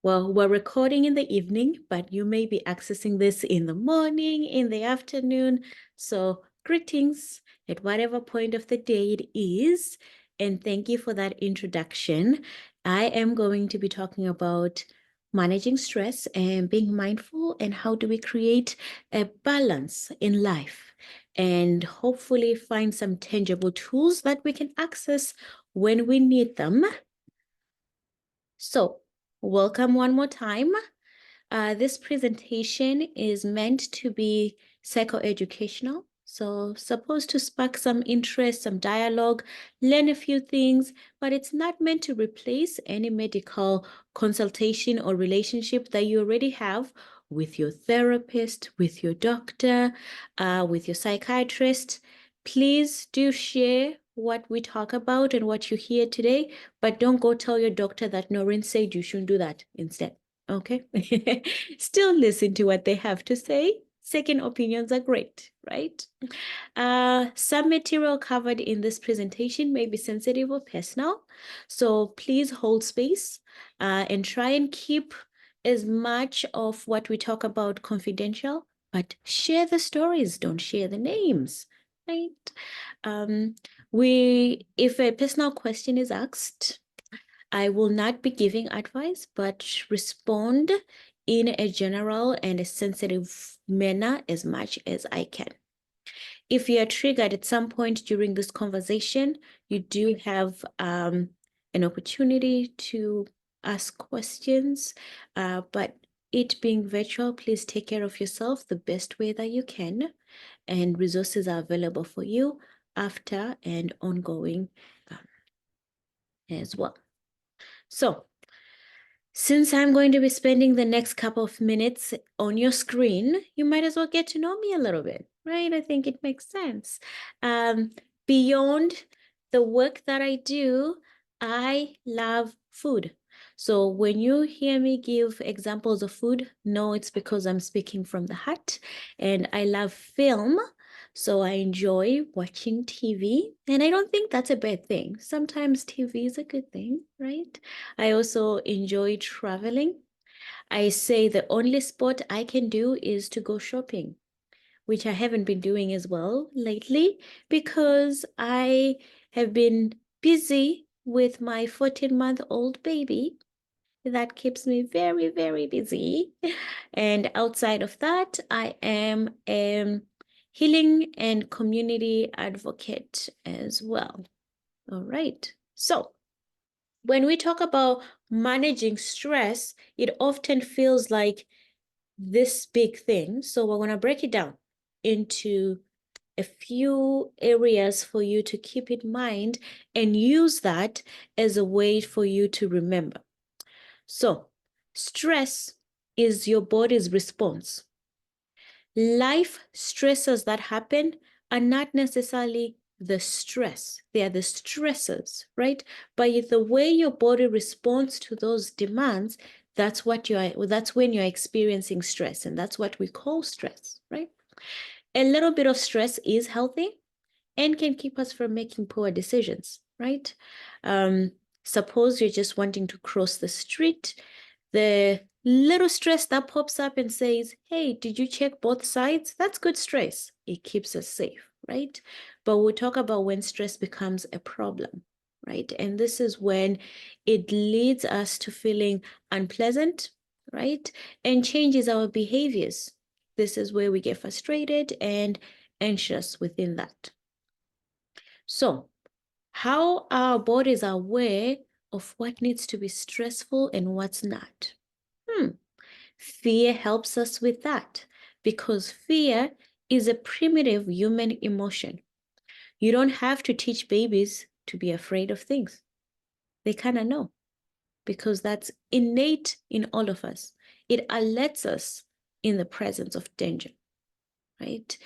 Well, we're recording in the evening, but you may be accessing this in the morning, in the afternoon. So greetings at whatever point of the day it is. And thank you for that introduction. I am going to be talking about managing stress and being mindful, and how do we create a balance in life, and hopefully find some tangible tools that we can access when we need them. So welcome one more time. This presentation is meant to be psychoeducational, so supposed to spark some interest, some dialogue, learn a few things, but it's not meant to replace any medical consultation or relationship that you already have with your therapist, with your doctor, with your psychiatrist. Please do share what we talk about and what you hear today, but don't go tell your doctor that Noreen said you shouldn't do that instead. Okay. Still listen to what they have to say. Second opinions are great, right? Some material covered in this presentation may be sensitive or personal, so please hold space and try and keep as much of what we talk about confidential, but share the stories, don't share the names, right? If a personal question is asked, I will not be giving advice, but respond in a general and a sensitive manner as much as I can. If you are triggered at some point during this conversation, you do have an opportunity to ask questions, but it being virtual, please take care of yourself the best way that you can, and resources are available for you after and ongoing as well. So, since I'm going to be spending the next couple of minutes on your screen, you might as well get to know me a little bit, right? I think it makes sense. Beyond the work that I do, I love food. So when you hear me give examples of food, know it's because I'm speaking from the heart. And I love film. So I enjoy watching TV, and I don't think that's a bad thing. Sometimes TV is a good thing, right? I also enjoy traveling. I say the only sport I can do is to go shopping, which I haven't been doing as well lately because I have been busy with my 14-month-old baby. That keeps me very, very busy. And outside of that, I am a healing and community advocate as well. All right. So when we talk about managing stress, it often feels like this big thing. So we're going to break it down into a few areas for you to keep in mind and use that as a way for you to remember. So stress is your body's response. Life stresses that happen are not necessarily the stress. They are the stressors, right? But the way your body responds to those demands, that's when you're experiencing stress, and that's what we call stress, right? A little bit of stress is healthy and can keep us from making poor decisions, right? Suppose you're just wanting to cross the street, the little stress that pops up and says, hey, did you check both sides? That's good stress. It keeps us safe, right? But we'll talk about when stress becomes a problem, right? And this is when it leads us to feeling unpleasant, right? And changes our behaviors. This is where we get frustrated and anxious within that. So, how our bodies are aware of what needs to be stressful and what's not? Fear helps us with that because fear is a primitive human emotion. You don't have to teach babies to be afraid of things. They kind of know because that's innate in all of us. It alerts us in the presence of danger, right?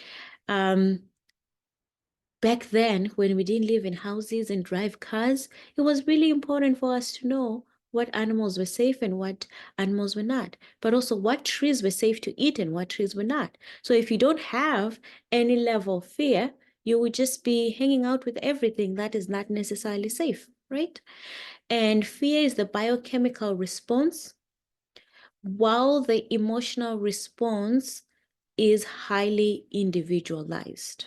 Back then, when we didn't live in houses and drive cars, it was really important for us to know what animals were safe and what animals were not, but also what trees were safe to eat and what trees were not. So if you don't have any level of fear, you would just be hanging out with everything that is not necessarily safe, right? And fear is the biochemical response while the emotional response is highly individualized.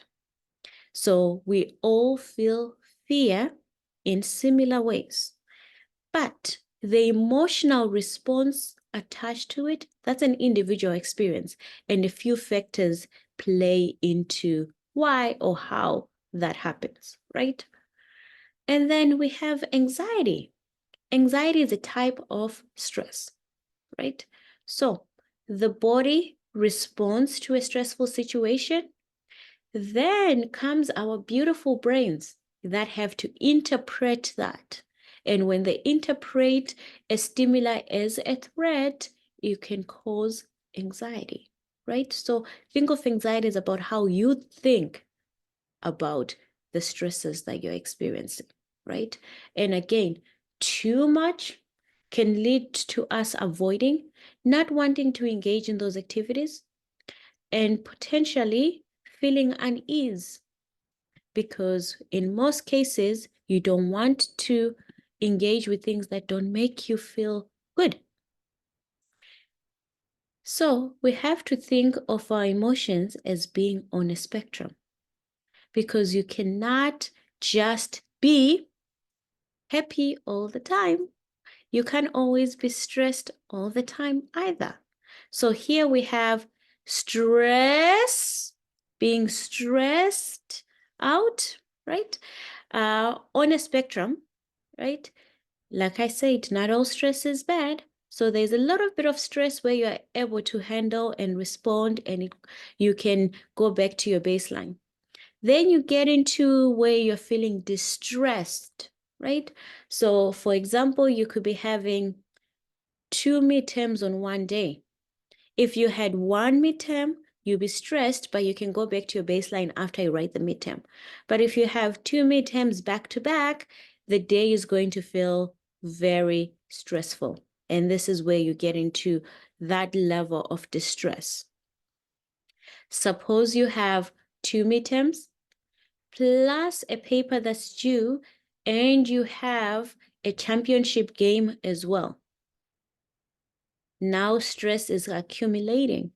So we all feel fear in similar ways, but the emotional response attached to it, that's an individual experience, and a few factors play into why or how that happens, right? And then we have anxiety. Anxiety is a type of stress, right? So the body responds to a stressful situation. Then comes our beautiful brains that have to interpret that. And when they interpret a stimuli as a threat, it can cause anxiety, right? So think of anxiety as about how you think about the stresses that you're experiencing, right? And again, too much can lead to us avoiding, not wanting to engage in those activities, and potentially feeling unease, because in most cases, you don't want to engage with things that don't make you feel good. So we have to think of our emotions as being on a spectrum, because you cannot just be happy all the time. You can't always be stressed all the time either. So here we have stress, being stressed out, right? On a spectrum, right? Like I said, not all stress is bad. So there's a little bit of stress where you're able to handle and respond, and you can go back to your baseline. Then you get into where you're feeling distressed, right? So for example, you could be having 2 midterms on one day. If you had one midterm, you'll be stressed, but you can go back to your baseline after you write the midterm. But if you have 2 midterms back to back, the day is going to feel very stressful. And this is where you get into that level of distress. Suppose you have 2 midterms plus a paper that's due, and you have a championship game as well. Now stress is accumulating,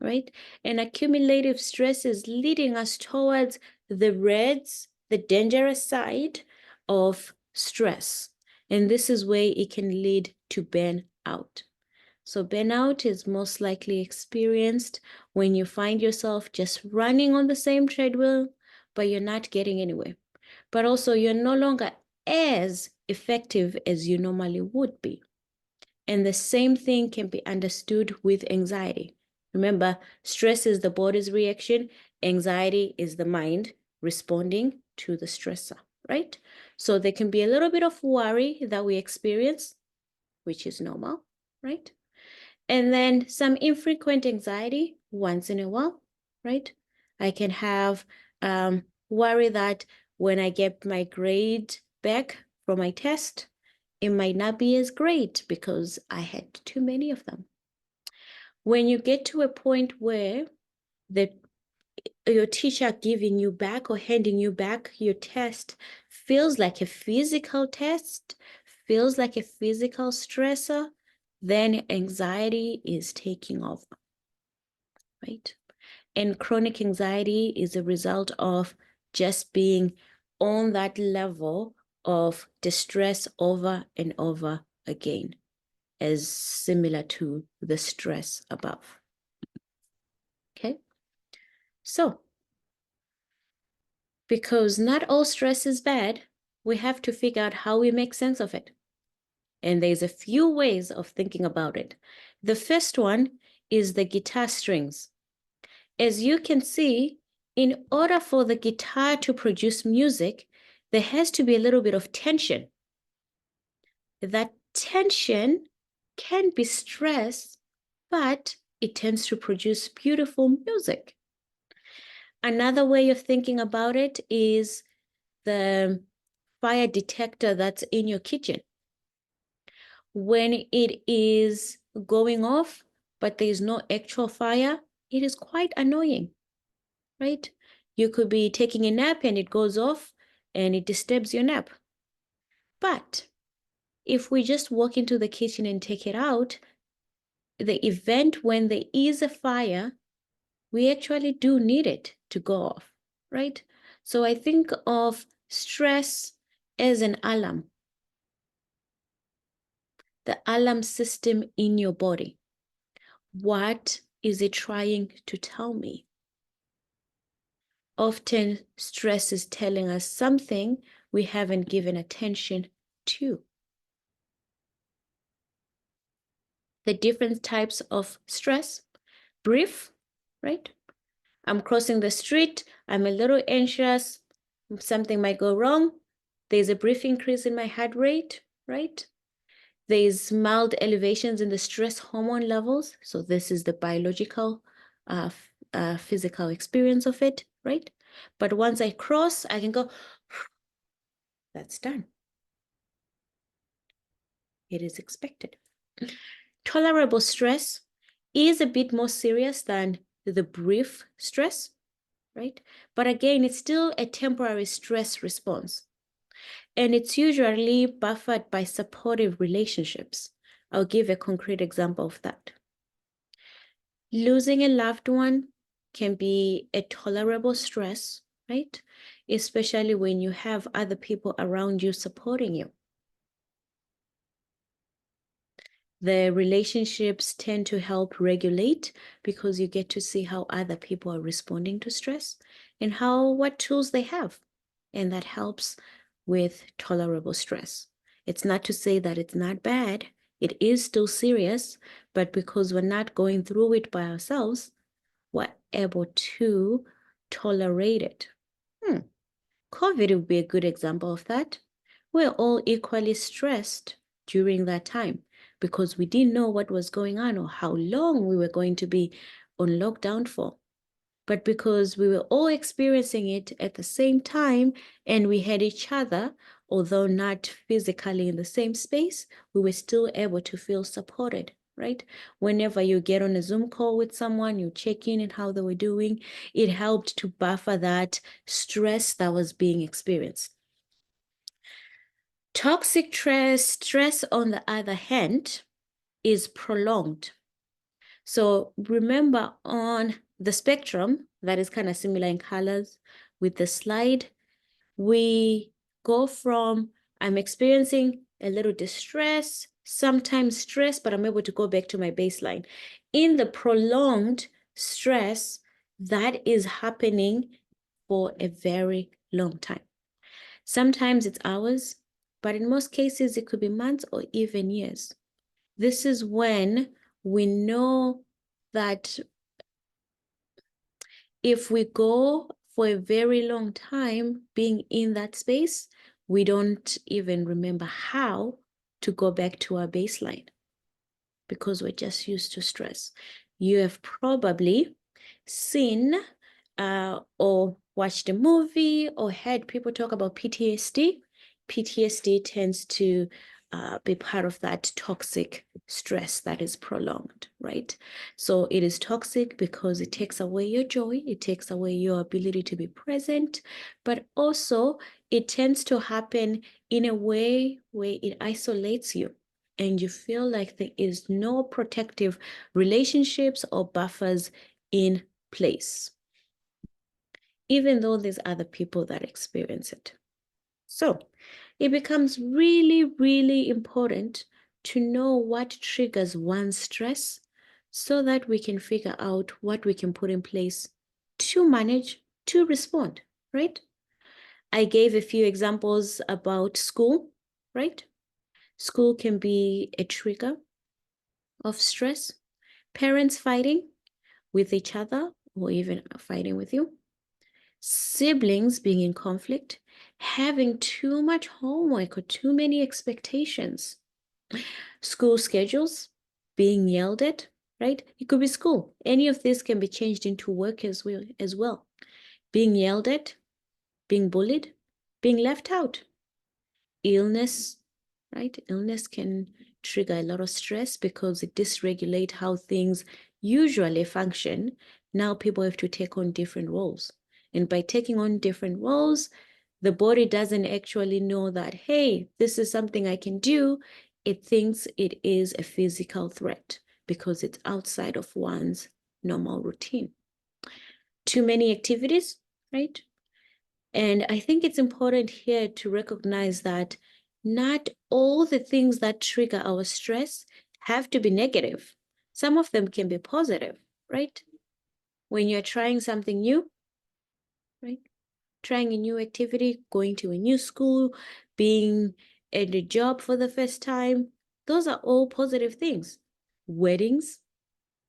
right? And accumulative stress is leading us towards the reds, the dangerous side of stress. And this is where it can lead to burnout. So burnout is most likely experienced when you find yourself just running on the same treadmill, but you're not getting anywhere. But also you're no longer as effective as you normally would be. And the same thing can be understood with anxiety. Remember, stress is the body's reaction. Anxiety is the mind responding to the stressor, right? So there can be a little bit of worry that we experience, which is normal, right? And then some infrequent anxiety once in a while, right? I can have worry that when I get my grade back from my test, it might not be as great because I had too many of them. When you get to a point where your teacher giving you back or handing you back your test feels like a physical test, feels like a physical stressor, then anxiety is taking over, right? And chronic anxiety is a result of just being on that level of distress over and over again, as similar to the stress above. Okay, so because not all stress is bad, we have to figure out how we make sense of it. And there's a few ways of thinking about it. The first one is the guitar strings. As you can see, in order for the guitar to produce music, there has to be a little bit of tension. That tension can be stress, but it tends to produce beautiful music. Another way of thinking about it is the fire detector that's in your kitchen. When it is going off, but there is no actual fire, it is quite annoying, right? You could be taking a nap and it goes off and it disturbs your nap. But if we just walk into the kitchen and take it out, the event when there is a fire, we actually do need it to go off, right? So I think of stress as an alarm, the alarm system in your body. What is it trying to tell me? Often stress is telling us something we haven't given attention to. The different types of stress, brief, right? I'm crossing the street, I'm a little anxious, something might go wrong. There's a brief increase in my heart rate, right? There's mild elevations in the stress hormone levels. So this is the biological, physical experience of it, right? But once I cross, I can go, that's done. It is expected. Tolerable stress is a bit more serious than the brief stress, right? But again, it's still a temporary stress response. And it's usually buffered by supportive relationships. I'll give a concrete example of that. Losing a loved one can be a tolerable stress, right? Especially when you have other people around you supporting you. The relationships tend to help regulate because you get to see how other people are responding to stress and what tools they have. And that helps with tolerable stress. It's not to say that it's not bad. It is still serious, but because we're not going through it by ourselves, we're able to tolerate it. COVID would be a good example of that. We're all equally stressed during that time because we didn't know what was going on or how long we were going to be on lockdown for. But because we were all experiencing it at the same time and we had each other, although not physically in the same space, we were still able to feel supported, right? Whenever you get on a Zoom call with someone, you check in and how they were doing, it helped to buffer that stress that was being experienced. Toxic stress, on the other hand, is prolonged. So remember, on the spectrum that is kind of similar in colors with the slide, we go from I'm experiencing a little distress, sometimes stress, but I'm able to go back to my baseline. In the prolonged stress, that is happening for a very long time. Sometimes it's hours, but in most cases, it could be months or even years. This is when we know that if we go for a very long time being in that space, we don't even remember how to go back to our baseline because we're just used to stress. You have probably seen or watched a movie or heard people talk about PTSD. PTSD tends to be part of that toxic stress that is prolonged, right? So it is toxic because it takes away your joy, it takes away your ability to be present, but also it tends to happen in a way where it isolates you and you feel like there is no protective relationships or buffers in place, even though there's other people that experience it. So it becomes really, really important to know what triggers one's stress so that we can figure out what we can put in place to manage, to respond, right? I gave a few examples about school, right? School can be a trigger of stress. Parents fighting with each other or even fighting with you. Siblings being in conflict, having too much homework or too many expectations, school schedules, being yelled at, right? It could be school. Any of this can be changed into work as well. Being yelled at, being bullied, being left out, illness, right? Illness can trigger a lot of stress because it dysregulates how things usually function. Now people have to take on different roles. And by taking on different roles, the body doesn't actually know that, hey, this is something I can do. It thinks it is a physical threat. because it's outside of one's normal routine. Too many activities, right? And I think it's important here to recognize that not all the things that trigger our stress have to be negative. Some of them can be positive, right? When you're trying something new, right? Trying a new activity, going to a new school, being at a job for the first time, those are all positive things. Weddings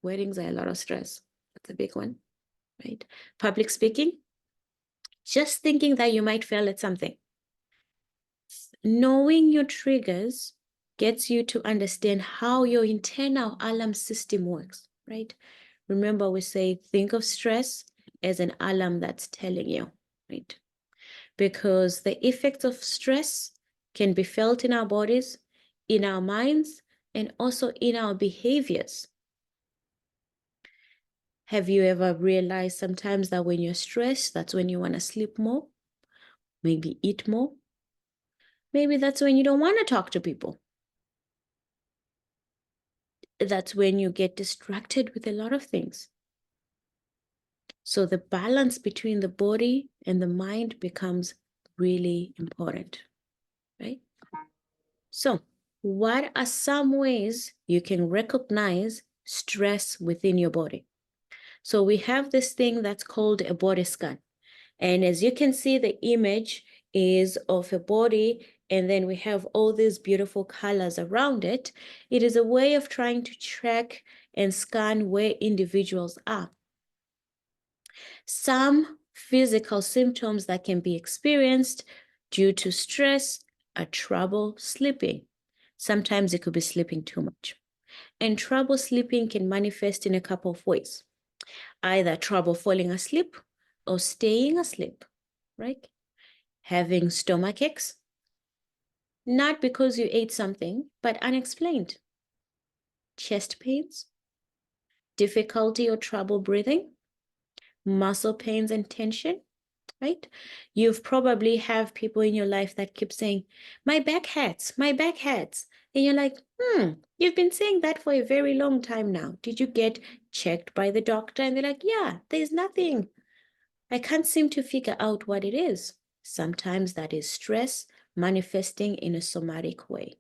are a lot of stress. That's a big one, right? Public speaking, just thinking that you might fail at something. Knowing your triggers gets you to understand how your internal alarm system works, right? Remember, we say think of stress as an alarm that's telling you, right? Because the effects of stress can be felt in our bodies, in our minds, and also in our behaviors. Have you ever realized sometimes that when you're stressed, that's when you want to sleep more, maybe eat more? Maybe that's when you don't want to talk to people. That's when you get distracted with a lot of things. So the balance between the body and the mind becomes really important, right? So what are some ways you can recognize stress within your body? So we have this thing that's called a body scan. And as you can see, the image is of a body, and then we have all these beautiful colors around it. It is a way of trying to track and scan where individuals are. Some physical symptoms that can be experienced due to stress are trouble sleeping. Sometimes it could be sleeping too much. And trouble sleeping can manifest in a couple of ways. Either trouble falling asleep or staying asleep, right? Having stomach aches, not because you ate something, but unexplained. Chest pains, difficulty or trouble breathing, muscle pains and tension, right? You've probably have people in your life that keep saying, my back hurts, my back hurts. And you're like, you've been saying that for a very long time now. Did you get checked by the doctor? And they're like, yeah, there's nothing. I can't seem to figure out what it is. Sometimes that is stress manifesting in a somatic way.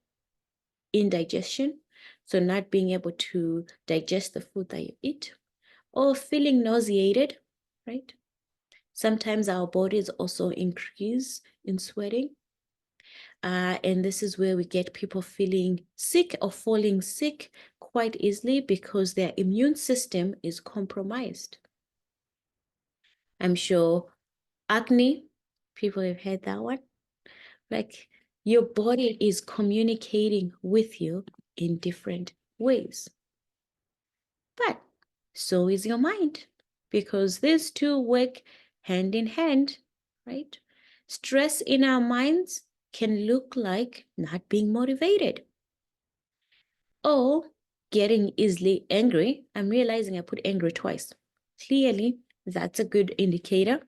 Indigestion, so not being able to digest the food that you eat, or feeling nauseated, right? Sometimes our bodies also increase in sweating. And this is where we get people feeling sick or falling sick quite easily because their immune system is compromised. I'm sure acne, people have heard that one. Like your body is communicating with you in different ways. But so is your mind, because these two work hand in hand, right? Stress in our minds can look like not being motivated or getting easily angry. I'm realizing I put angry twice. Clearly, that's a good indicator.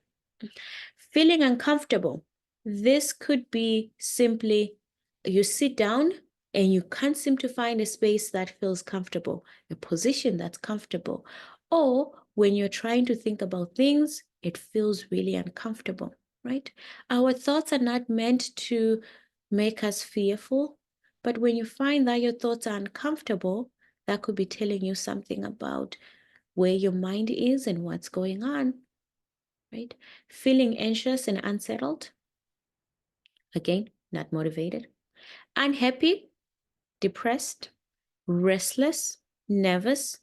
Feeling uncomfortable. This could be simply you sit down and you can't seem to find a space that feels comfortable, a position that's comfortable. Or when you're trying to think about things, it feels really uncomfortable, right? Our thoughts are not meant to make us fearful, but when you find that your thoughts are uncomfortable, that could be telling you something about where your mind is and what's going on, right? Feeling anxious and unsettled. Again, not motivated. Unhappy, depressed, restless, nervous,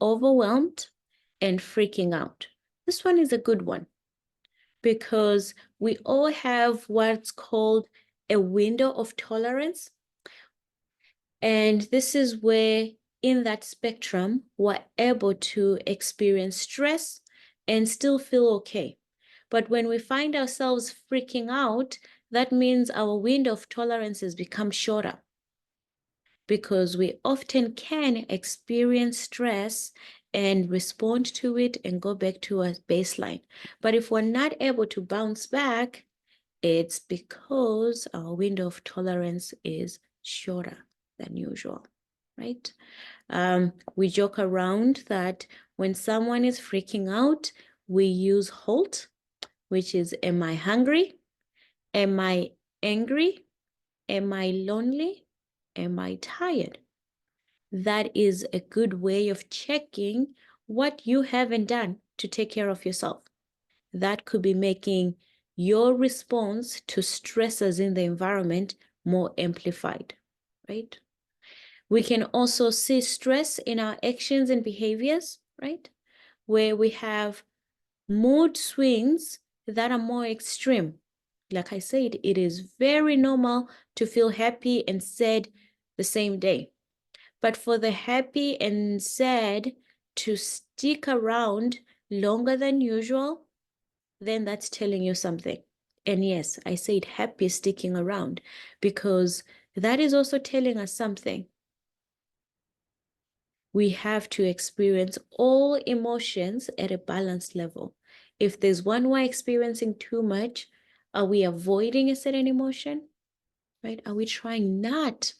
overwhelmed, and freaking out. This one is a good one because we all have what's called a window of tolerance. And this is where in that spectrum, we're able to experience stress and still feel okay. But when we find ourselves freaking out, that means our window of tolerance has become shorter because we often can experience stress and respond to it and go back to a baseline. But if we're not able to bounce back, it's because our window of tolerance is shorter than usual, right? We joke around that when someone is freaking out, we use HALT, which is, am I hungry? Am I angry? Am I lonely? Am I tired? That is a good way of checking what you haven't done to take care of yourself. That could be making your response to stressors in the environment more amplified, right? We can also see stress in our actions and behaviors, right? Where we have mood swings that are more extreme. Like I said, it is very normal to feel happy and sad the same day. But for the happy and sad to stick around longer than usual, then that's telling you something. And yes, I said happy sticking around because that is also telling us something. We have to experience all emotions at a balanced level. If there's one we're experiencing too much, are we avoiding a certain emotion? Right? Are we trying not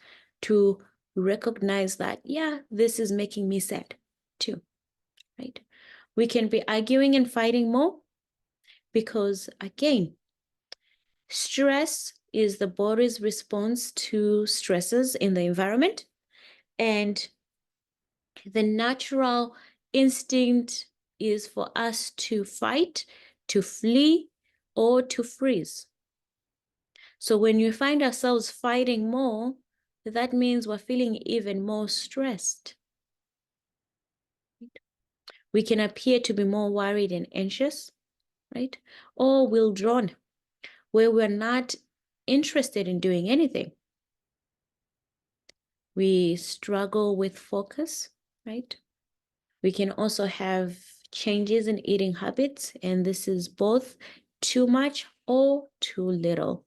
to recognize that, yeah, this is making me sad too, right? We can be arguing and fighting more because, again, stress is the body's response to stresses in the environment. And the natural instinct is for us to fight, to flee, or to freeze. So when you find ourselves fighting more, that means we're feeling even more stressed. We can appear to be more worried and anxious, right? Or withdrawn, where we're not interested in doing anything. We struggle with focus, right? We can also have changes in eating habits, and this is both too much or too little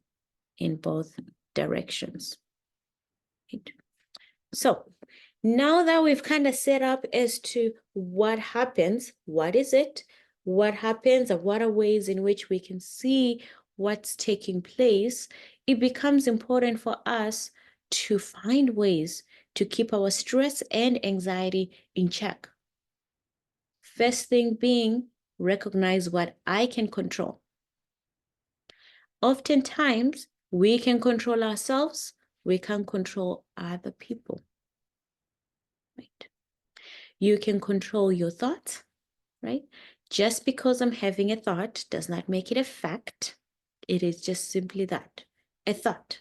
in both directions. Right? So now that we've kind of set up as to what happens, what is it, what happens, and what are ways in which we can see what's taking place, it becomes important for us to find ways to keep our stress and anxiety in check. First thing being, recognize what I can control. Oftentimes, we can control ourselves, we can control other people. Right? You can control your thoughts, right? Just because I'm having a thought does not make it a fact. It is just simply that, a thought.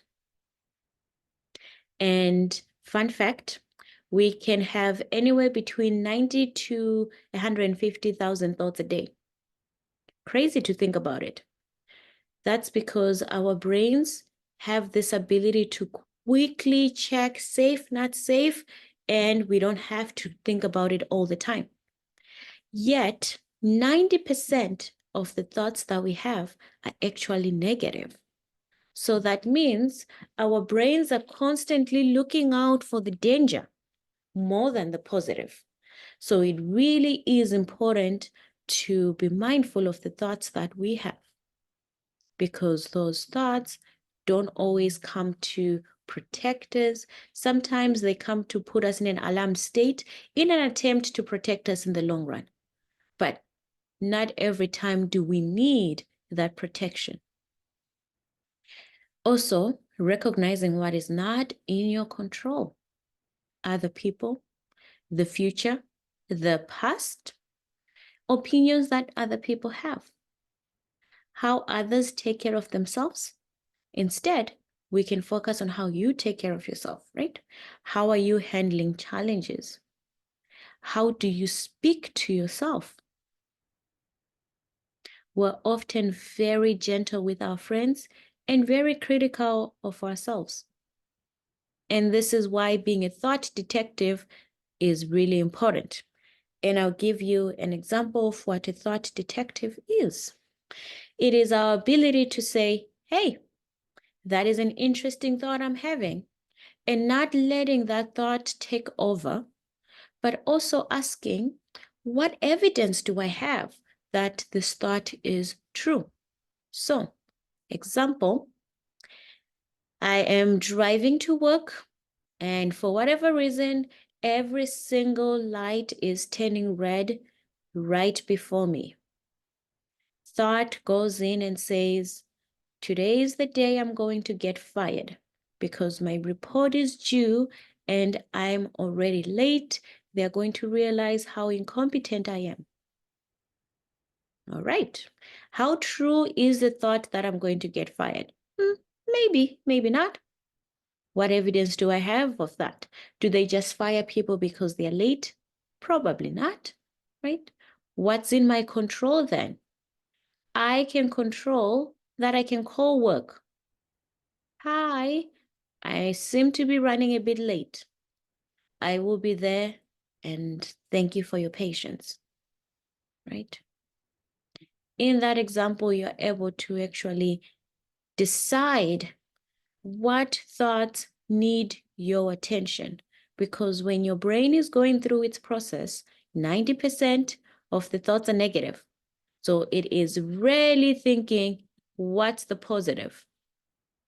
And fun fact, we can have anywhere between 90 to 150,000 thoughts a day. Crazy to think about it. That's because our brains have this ability to quickly check safe, not safe, and we don't have to think about it all the time. Yet, 90% of the thoughts that we have are actually negative. So that means our brains are constantly looking out for the danger more than the positive. So it really is important to be mindful of the thoughts that we have, because those thoughts don't always come to protect us. Sometimes they come to put us in an alarm state in an attempt to protect us in the long run. But not every time do we need that protection. Also, recognizing what is not in your control. Other people, the future, the past, opinions that other people have, how others take care of themselves. Instead, we can focus on how you take care of yourself, right? How are you handling challenges? How do you speak to yourself? We're often very gentle with our friends and very critical of ourselves. And this is why being a thought detective is really important. And I'll give you an example of what a thought detective is. It is our ability to say, hey, that is an interesting thought I'm having, and not letting that thought take over, but also asking, what evidence do I have that this thought is true? So, example, I am driving to work, and for whatever reason, every single light is turning red right before me. Thought goes in and says, today is the day I'm going to get fired because my report is due and I'm already late. They're going to realize how incompetent I am. All right. How true is the thought that I'm going to get fired? Maybe, maybe not. What evidence do I have of that? Do they just fire people because they're late? Probably not, right? What's in my control then? I can control that I can call work. Hi, I seem to be running a bit late. I will be there and thank you for your patience, right? In that example, you're able to actually decide what thoughts need your attention. Because when your brain is going through its process, 90% of the thoughts are negative. So it is rarely thinking, what's the positive?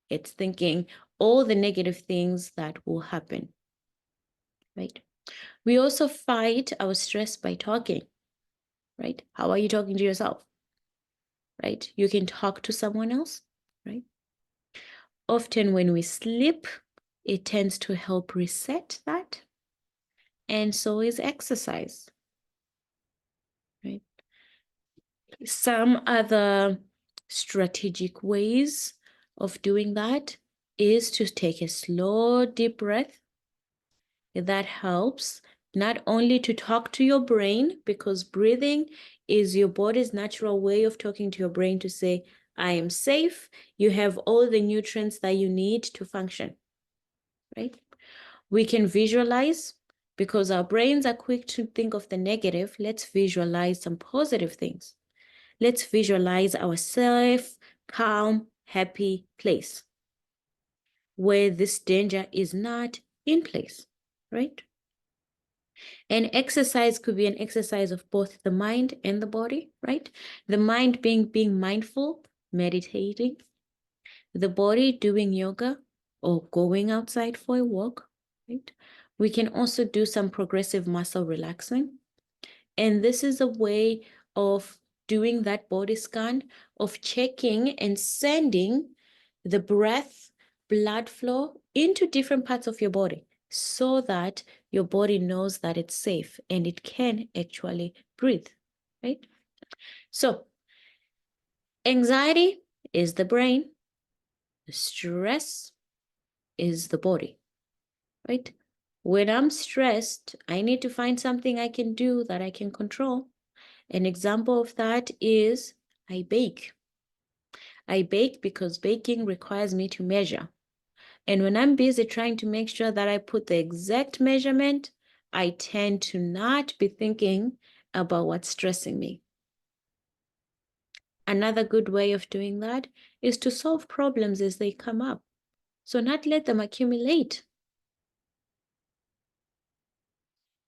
It's thinking all the negative things that will happen, right? We also fight our stress by talking, right? How are you talking to yourself, right? You can talk to someone else, right? Often when we sleep, it tends to help reset that. And so is exercise, right? Some other strategic ways of doing that is to take a slow, deep breath. That helps not only to talk to your brain, because breathing is your body's natural way of talking to your brain to say, I am safe. You have all the nutrients that you need to function, right? We can visualize because our brains are quick to think of the negative. Let's visualize some positive things. Let's visualize our safe, calm, happy place where this danger is not in place, right? And exercise could be an exercise of both the mind and the body, right? The mind being mindful, meditating, the body doing yoga or going outside for a walk, right? We can also do some progressive muscle relaxing. And this is a way of doing that body scan, of checking and sending the breath, blood flow into different parts of your body so that your body knows that it's safe and it can actually breathe, right? So anxiety is the brain, stress is the body, right? When I'm stressed, I need to find something I can do that I can control. An example of that is I bake. I bake because baking requires me to measure. And when I'm busy trying to make sure that I put the exact measurement, I tend to not be thinking about what's stressing me. Another good way of doing that is to solve problems as they come up. So not let them accumulate.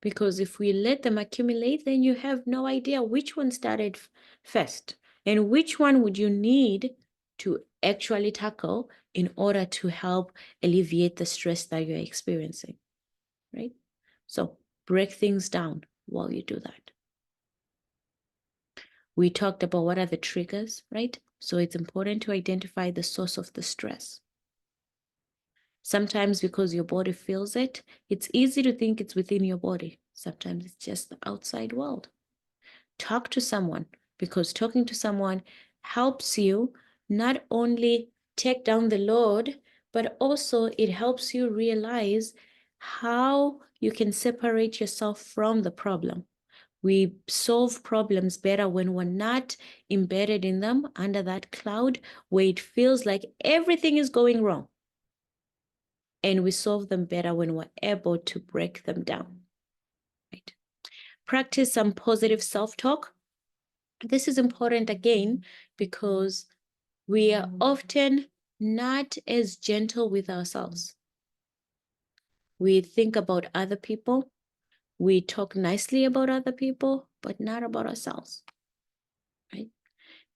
Because if we let them accumulate, then you have no idea which one started first and which one would you need to actually tackle in order to help alleviate the stress that you're experiencing, right? So break things down while you do that. We talked about what are the triggers, right? So it's important to identify the source of the stress. Sometimes because your body feels it, it's easy to think it's within your body. Sometimes it's just the outside world. Talk to someone, because talking to someone helps you not only take down the load, but also it helps you realize how you can separate yourself from the problem. We solve problems better when we're not embedded in them under that cloud where it feels like everything is going wrong. And we solve them better when we're able to break them down, right? Practice some positive self-talk. This is important again because we are often not as gentle with ourselves. We think about other people. We talk nicely about other people, but not about ourselves, right?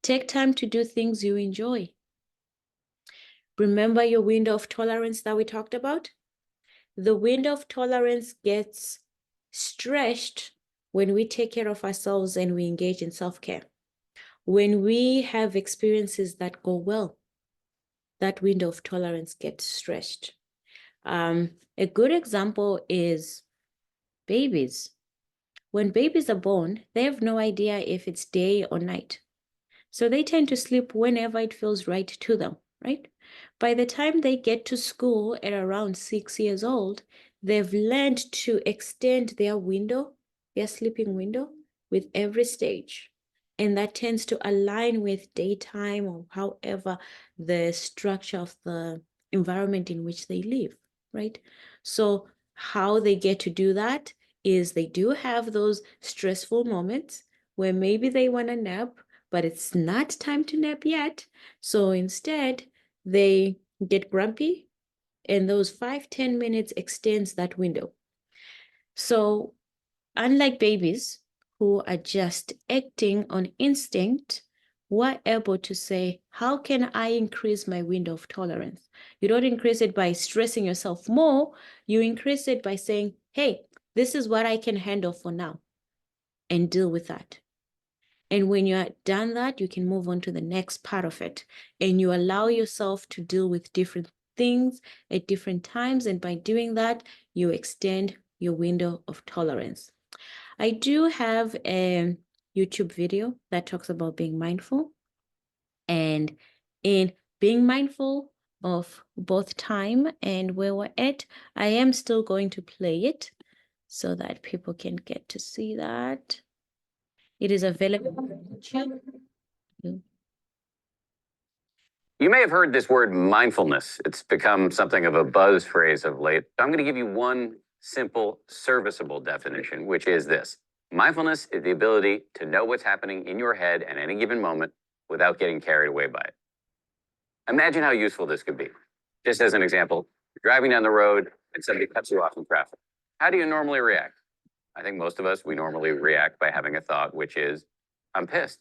Take time to do things you enjoy. Remember your window of tolerance that we talked about? The window of tolerance gets stressed when we take care of ourselves and we engage in self-care. When we have experiences that go well, that window of tolerance gets stretched. A good example is babies. When babies are born, they have no idea if it's day or night. So they tend to sleep whenever it feels right to them, right? By the time they get to school at around 6 years old, they've learned to extend their window, their sleeping window, with every stage. And that tends to align with daytime or however the structure of the environment in which they live, right? So how they get to do that is they do have those stressful moments where maybe they want to nap, but it's not time to nap yet. So instead, they get grumpy, and those 5-10 minutes extends that window. So unlike babies who are just acting on instinct, we're able to say, how can I increase my window of tolerance? You don't increase it by stressing yourself more. You increase it by saying, hey, this is what I can handle for now, and deal with that. And when you're done that, you can move on to the next part of it. And you allow yourself to deal with different things at different times. And by doing that, you extend your window of tolerance. I do have a YouTube video that talks about being mindful. And in being mindful of both time and where we're at, I am still going to play it so that people can get to see that. It is available on YouTube. You may have heard this word mindfulness. It's become something of a buzz phrase of late. I'm going to give you one simple, serviceable definition, which is this. Mindfulness is the ability to know what's happening in your head at any given moment without getting carried away by it. Imagine how useful this could be. Just as an example, you're driving down the road and somebody cuts you off in traffic. How do you normally react? I think most of us, we normally react by having a thought, which is, I'm pissed.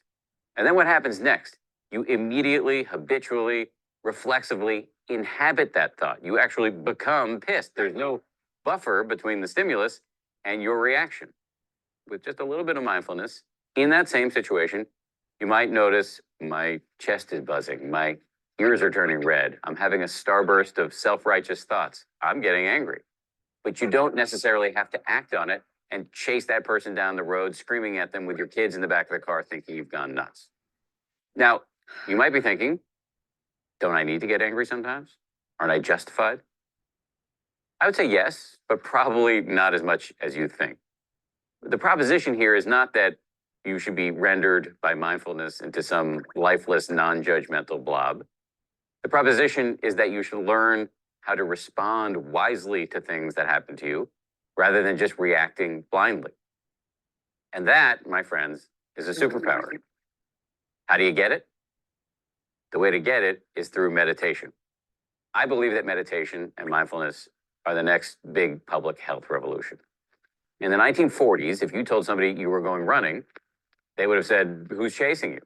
And then what happens next? You immediately, habitually, reflexively inhabit that thought. You actually become pissed. There's no buffer between the stimulus and your reaction. With just a little bit of mindfulness, in that same situation, you might notice my chest is buzzing, my ears are turning red, I'm having a starburst of self-righteous thoughts, I'm getting angry. But you don't necessarily have to act on it and chase that person down the road, screaming at them with your kids in the back of the car thinking you've gone nuts. Now, you might be thinking, don't I need to get angry sometimes? Aren't I justified? I would say yes, but probably not as much as you think. The proposition here is not that you should be rendered by mindfulness into some lifeless, non-judgmental blob. The proposition is that you should learn how to respond wisely to things that happen to you rather than just reacting blindly. And that, my friends, is a superpower. How do you get it? The way to get it is through meditation. I believe that meditation and mindfulness are the next big public health revolution. In the 1940s, if you told somebody you were going running, they would have said, who's chasing you?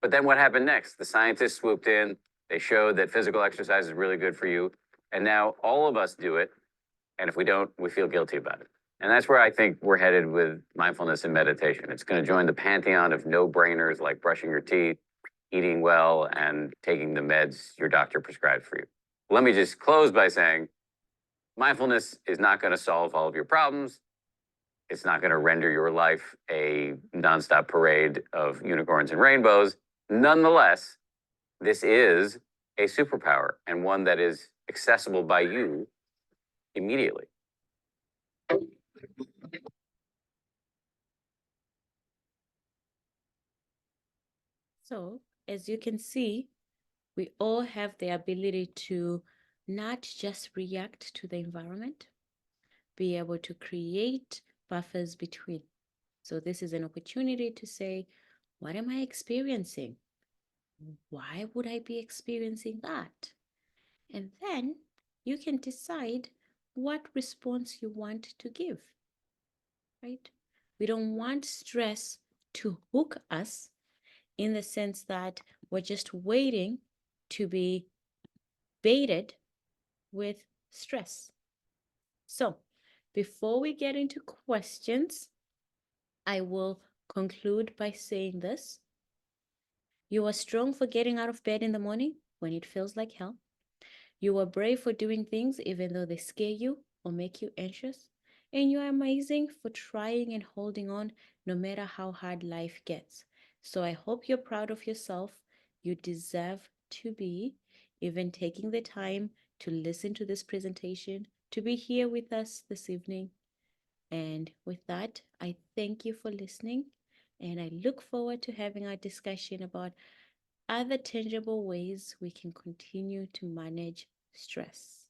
But then what happened next? The scientists swooped in, they showed that physical exercise is really good for you, and now all of us do it, and if we don't, we feel guilty about it. And that's where I think we're headed with mindfulness and meditation. It's going to join the pantheon of no-brainers like brushing your teeth, eating well, and taking the meds your doctor prescribed for you. Let me just close by saying, mindfulness is not going to solve all of your problems. It's not going to render your life a nonstop parade of unicorns and rainbows. Nonetheless, this is a superpower and one that is accessible by you immediately. So, as you can see, we all have the ability to not just react to the environment, be able to create buffers between. So this is an opportunity to say, what am I experiencing? Why would I be experiencing that? And then you can decide what response you want to give, right? We don't want stress to hook us in the sense that we're just waiting to be baited with stress. So Before we get into questions, I will conclude by saying this. You are strong for getting out of bed in the morning when it feels like hell. You are brave for doing things even though they scare you or make you anxious. And you are amazing for trying and holding on no matter how hard life gets. So I hope you're proud of yourself. You deserve to be, even taking the time to listen to this presentation, to be here with us this evening. And with that, I thank you for listening. And I look forward to having our discussion about other tangible ways we can continue to manage stress.